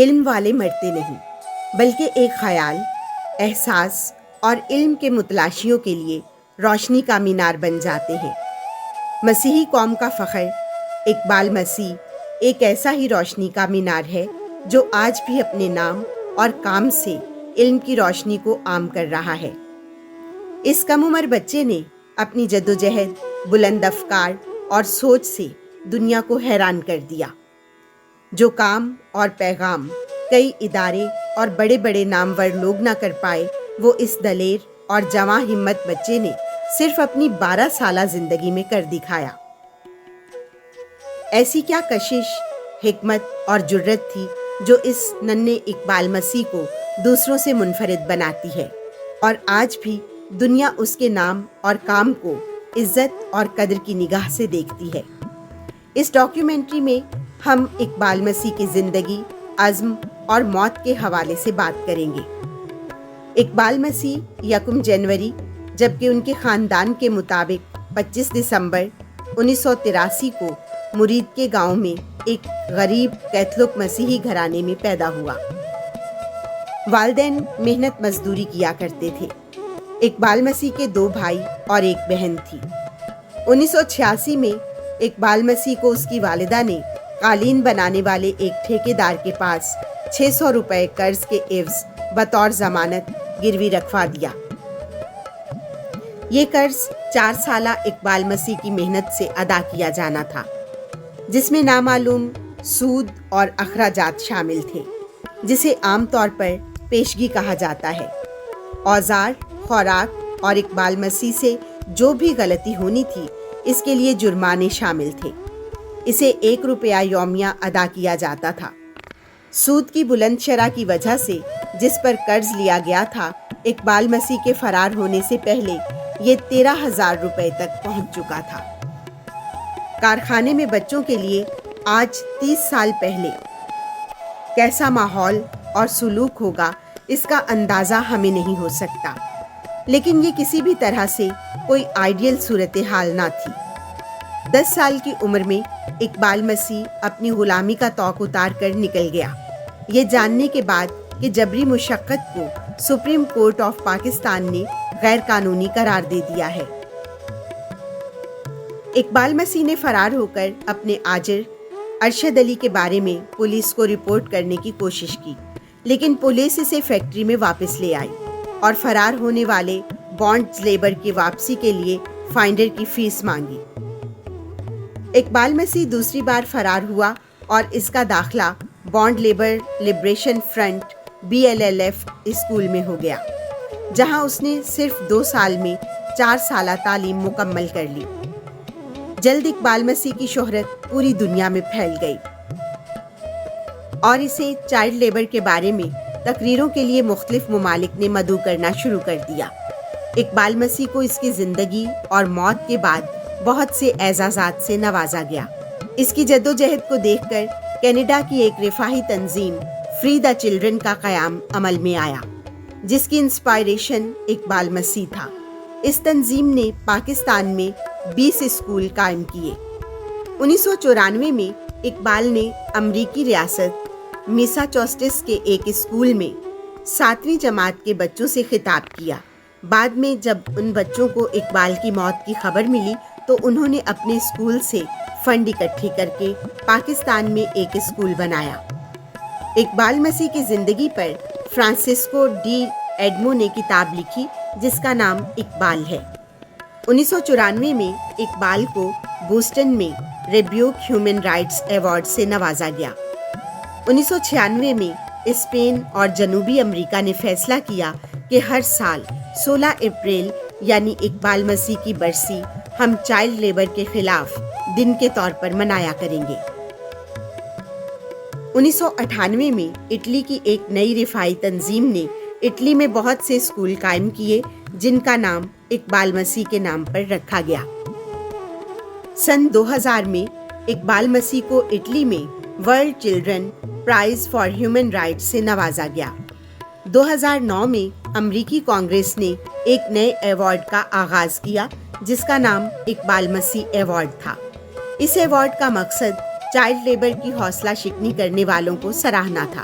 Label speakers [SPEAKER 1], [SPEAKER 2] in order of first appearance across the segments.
[SPEAKER 1] علم والے مرتے نہیں، بلکہ ایک خیال، احساس اور علم کے متلاشیوں کے لیے روشنی کا مینار بن جاتے ہیں۔ مسیحی قوم کا فخر اقبال مسیح ایک ایسا ہی روشنی کا مینار ہے جو آج بھی اپنے نام اور کام سے علم کی روشنی کو عام کر رہا ہے۔ اس کم عمر بچے نے اپنی جدوجہد، بلند افکار اور سوچ سے دنیا کو حیران کر دیا۔ جو کام اور پیغام کئی ادارے اور بڑے بڑے نامور لوگ نہ کر پائے، وہ اس دلیر اور جواں ہمت بچے نے صرف اپنی 12 سالہ زندگی میں کر دکھایا۔ ایسی کیا کشش، حکمت اور جرت تھی جو اس ننھے اقبال مسیح کو دوسروں سے منفرد بناتی ہے، اور آج بھی دنیا اس کے نام اور کام کو عزت اور قدر کی نگاہ سے دیکھتی ہے۔ اس ڈاکیومنٹری میں ہم اقبال مسیح کی زندگی، عزم اور موت کے حوالے سے بات کریں گے۔ اقبال مسیح 1 جنوری جبکہ ان کے خاندان کے مطابق 25 دسمبر 1983 کو مرید کے گاؤں میں ایک غریب کیتھولک مسیحی گھرانے میں پیدا ہوا۔ والدین محنت مزدوری کیا کرتے تھے۔ اقبال مسیح کے 2 بھائی اور ایک بہن تھی۔ 1986 میں اقبال مسیح کو اس کی والدہ نے قالین بنانے والے ایک ٹھیکیدار کے پاس 600 روپے قرض کے عوض بطور ضمانت گروی رکھوا دیا۔ یہ قرض 4 سالہ اقبال مسیح کی محنت سے ادا کیا جانا تھا، جس میں نامعلوم سود اور اخراجات شامل تھے، جسے عام طور پر پیشگی کہا جاتا ہے۔ اوزار، خوراک اور اقبال مسیح سے جو بھی غلطی ہونی تھی، اس کے لیے جرمانے شامل تھے۔ اسے 1 روپیہ یومیہ ادا کیا جاتا تھا۔ سود کی بلند شرح کی وجہ سے جس پر قرض لیا گیا تھا، اقبال مسیح کے فرار ہونے سے پہلے یہ 13,000 روپے تک پہنچ چکا تھا۔ کارخانے میں بچوں کے لیے آج 30 سال پہلے کیسا ماحول اور سلوک ہوگا، اس کا اندازہ ہمیں نہیں ہو سکتا، لیکن یہ کسی بھی طرح سے کوئی آئیڈیل صورتحال نہ تھی۔ 10 سال کی عمر میں اقبال مسیح اپنی غلامی کا طوق اتار کر نکل گیا، یہ جاننے کے بعد کہ جبری مشقت کو سپریم کورٹ آف پاکستان نے غیر قانونی قرار دے دیا ہے۔ اقبال مسیح نے فرار ہو کر اپنے آجر ارشد علی کے بارے میں پولیس کو رپورٹ کرنے کی کوشش کی، لیکن پولیس اسے فیکٹری میں واپس لے آئی اور فرار ہونے والے بانڈ لیبر کی واپسی کے لیے فائنڈر کی فیس مانگی۔ اقبال مسیح دوسری بار فرار ہوا اور اس کا داخلہ bond labour liberation front BLLF school میں ہو گیا، جہاں اس نے صرف 2 سال میں 4 سالہ تعلیم مکمل کر لی۔ جلد اقبال مسیح کی شہرت پوری دنیا میں پھیل گئی اور اسے چائلڈ لیبر کے بارے میں تقریروں کے لیے مختلف ممالک نے مدعو کرنا شروع کر دیا۔ اقبال مسیح کو اس کی زندگی اور موت کے بعد بہت سے اعزازات سے نوازا گیا۔ اس کی جدوجہد کو دیکھ کر کینیڈا کی ایک رفاہی تنظیم فری دا چلڈرن کا قیام عمل میں آیا، جس کی انسپائریشن اقبال مسیح تھا۔ اس تنظیم نے پاکستان میں 20 اسکول قائم کیے۔ 1994 میں اقبال نے امریکی ریاست میساچوسٹس کے ایک اسکول میں 7ویں جماعت کے بچوں سے خطاب کیا۔ بعد میں جب ان بچوں کو اقبال کی موت کی خبر ملی تو انہوں نے اپنے اسکول سے فنڈ اکٹھی کر کے پاکستان میں ایک اسکول بنایا۔ اقبال مسیح کی زندگی پر فرانسسکو ڈی ایڈمو نے کتاب لکھی جس کا نام اقبال ہے۔ 1994 میں اقبال کو بوسٹن میں ریبیوک ہیومن رائٹس ایوارڈ سے نوازا گیا۔ 1996 میں اسپین اور جنوبی امریکہ نے فیصلہ کیا کہ ہر سال 16 اپریل یعنی اقبال مسیح کی برسی ہم چائلڈ لیبر کے خلاف دن کے طور پر منایا کریں گے۔ 1998 میں اٹلی کی ایک نئی رفاہی تنظیم نے اٹلی میں بہت سے اسکول قائم کیے جن کا نام اقبال مسیح کے نام پر رکھا گیا۔ سن 2000 میں اقبال مسیح کو اٹلی میں world children prize for human rights سے نوازا گیا۔ 2009 میں امریکی کانگریس نے ایک نئے ایوارڈ کا آغاز کیا جس کا نام اقبال مسیح ایوارڈ تھا۔ اس ایوارڈ کا مقصد چائلڈ لیبر کی حوصلہ شکنی کرنے والوں کو سراہنا تھا۔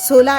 [SPEAKER 1] 16